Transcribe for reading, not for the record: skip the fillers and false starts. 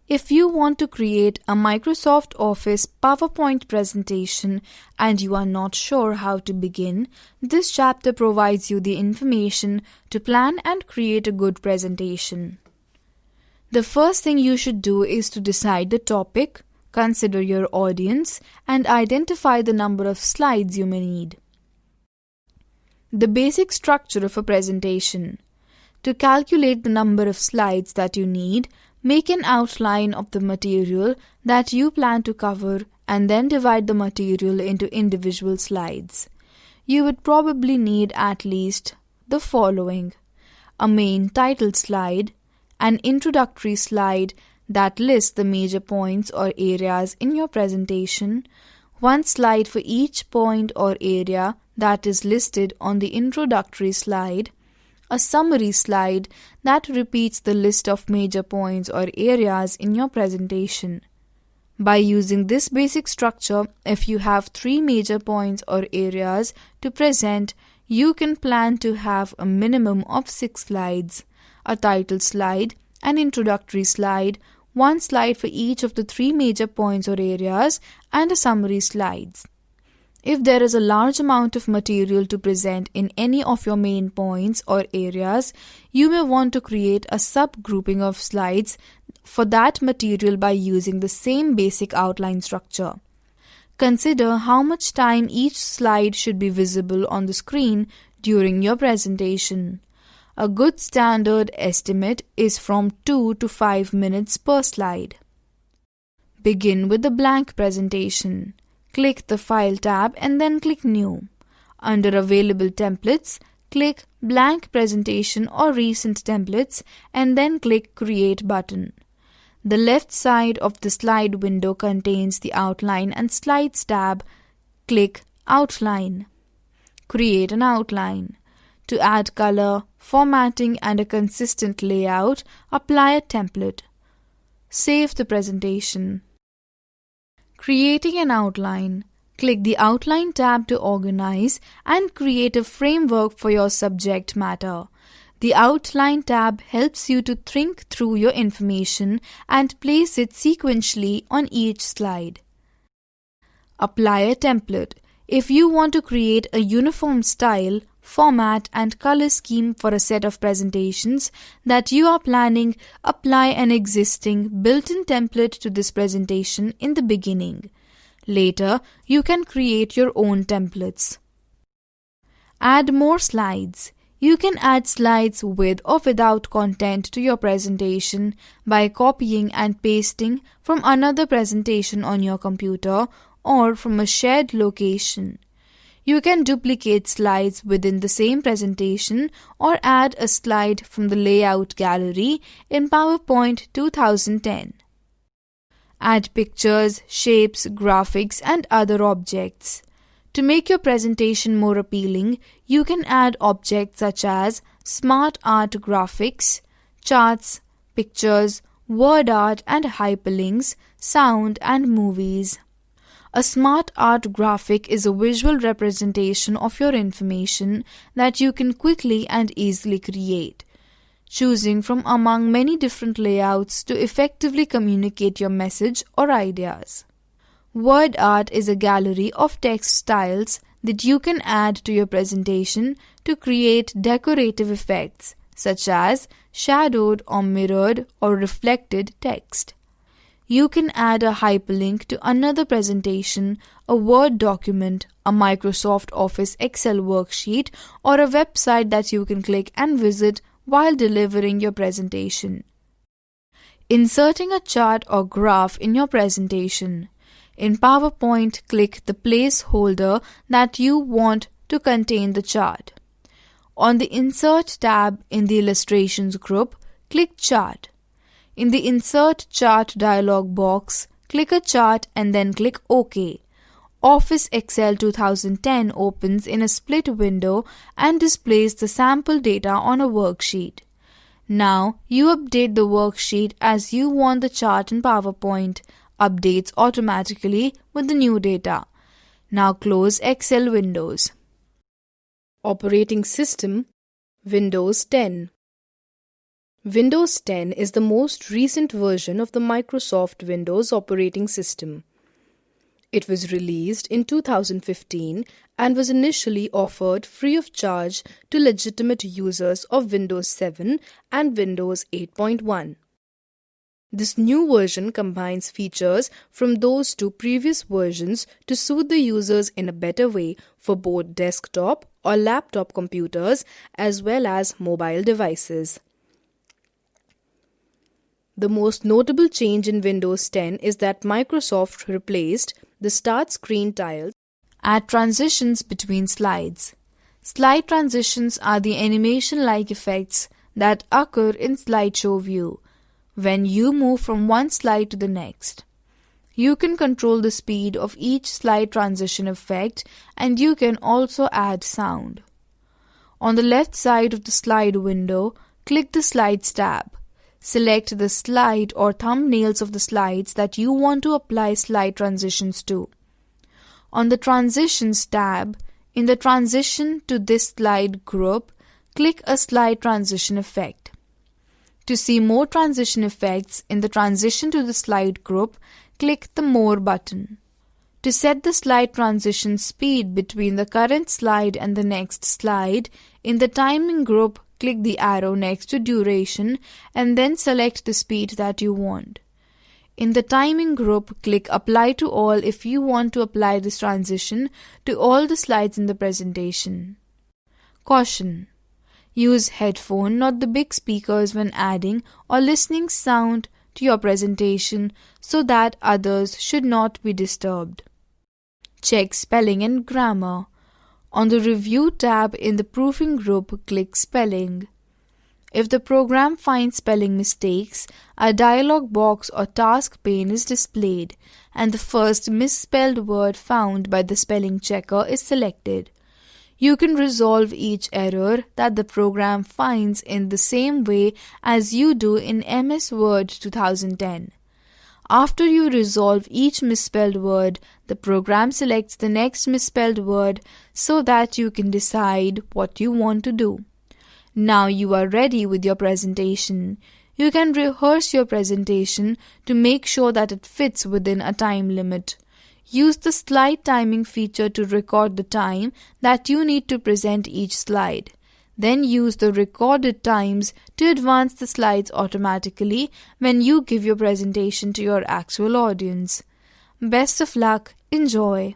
If you want to create a Microsoft Office PowerPoint presentation and you are not sure how to begin, this chapter provides you the information to plan and create a good presentation. The first thing you should do is to decide the topic, consider your audience, and identify the number of slides you may need. The basic structure of a presentation. To calculate the number of slides that you need, make an outline of the material that you plan to cover and then divide the material into individual slides. You would probably need at least the following: a main title slide, an introductory slide that lists the major points or areas in your presentation, one slide for each point or area that is listed on the introductory slide, a summary slide that repeats the list of major points or areas in your presentation. By using this basic structure, if you have 3 major points or areas to present, you can plan to have a minimum of 6 slides: a title slide, an introductory slide, one slide for each of the 3 major points or areas, and a summary slides. If there is a large amount of material to present in any of your main points or areas, you may want to create a subgrouping of slides for that material by using the same basic outline structure. Consider how much time each slide should be visible on the screen during your presentation. A good standard estimate is from 2 to 5 minutes per slide. Begin with the blank presentation. Click the File tab and then click New. Under Available Templates, click Blank Presentation or Recent Templates and then click Create button. The left side of the slide window contains the Outline and Slides tab. Click Outline. Create an outline. To add color, formatting and a consistent layout, apply a template. Save the presentation. Creating an outline. Click the Outline tab to organize and create a framework for your subject matter. The Outline tab helps you to think through your information and place it sequentially on each slide. Apply a template. If you want to create a uniform style, format and color scheme for a set of presentations that you are planning, apply an existing built-in template to this presentation in the beginning. Later, you can create your own templates. Add more slides. You can add slides with or without content to your presentation by copying and pasting from another presentation on your computer or from a shared location. You can duplicate slides within the same presentation or add a slide from the layout gallery in PowerPoint 2010. Add pictures, shapes, graphics, and other objects. To make your presentation more appealing, you can add objects such as smart art graphics, charts, pictures, word art and hyperlinks, sound and movies. A smart art graphic is a visual representation of your information that you can quickly and easily create, choosing from among many different layouts to effectively communicate your message or ideas. Word art is a gallery of text styles that you can add to your presentation to create decorative effects, such as shadowed or mirrored or reflected text. You can add a hyperlink to another presentation, a Word document, a Microsoft Office Excel worksheet, or a website that you can click and visit while delivering your presentation. Inserting a chart or graph in your presentation. In PowerPoint, click the placeholder that you want to contain the chart. On the Insert tab in the Illustrations group, click Chart. In the Insert Chart dialog box, click a chart and then click OK. Office Excel 2010 opens in a split window and displays the sample data on a worksheet. Now, you update the worksheet as you want the chart in PowerPoint. Updates automatically with the new data. Now close Excel windows. Operating System Windows 10. Windows 10 is the most recent version of the Microsoft Windows operating system. It was released in 2015 and was initially offered free of charge to legitimate users of Windows 7 and Windows 8.1. This new version combines features from those two previous versions to suit the users in a better way for both desktop or laptop computers as well as mobile devices. The most notable change in Windows 10 is that Microsoft replaced the Start Screen tiles at transitions between slides. Slide transitions are the animation-like effects that occur in slideshow view when you move from one slide to the next. You can control the speed of each slide transition effect, and you can also add sound. On the left side of the slide window, click the Slides tab. Select the slide or thumbnails of the slides that you want to apply slide transitions to. On the Transitions tab, in the Transition to this slide group, click a slide transition effect. To see more transition effects in the Transition to the slide group, click the More button. To set the slide transition speed between the current slide and the next slide, in the Timing group, click the arrow next to Duration and then select the speed that you want. In the Timing group, click Apply to All if you want to apply this transition to all the slides in the presentation. Caution: use headphone, not the big speakers, when adding or listening sound to your presentation so that others should not be disturbed. Check spelling and grammar. On the Review tab in the Proofing group, click Spelling. If the program finds spelling mistakes, a dialog box or task pane is displayed, and the first misspelled word found by the spelling checker is selected. You can resolve each error that the program finds in the same way as you do in MS Word 2010. After you resolve each misspelled word, the program selects the next misspelled word so that you can decide what you want to do. Now you are ready with your presentation. You can rehearse your presentation to make sure that it fits within a time limit. Use the slide timing feature to record the time that you need to present each slide. Then use the recorded times to advance the slides automatically when you give your presentation to your actual audience. Best of luck. Enjoy.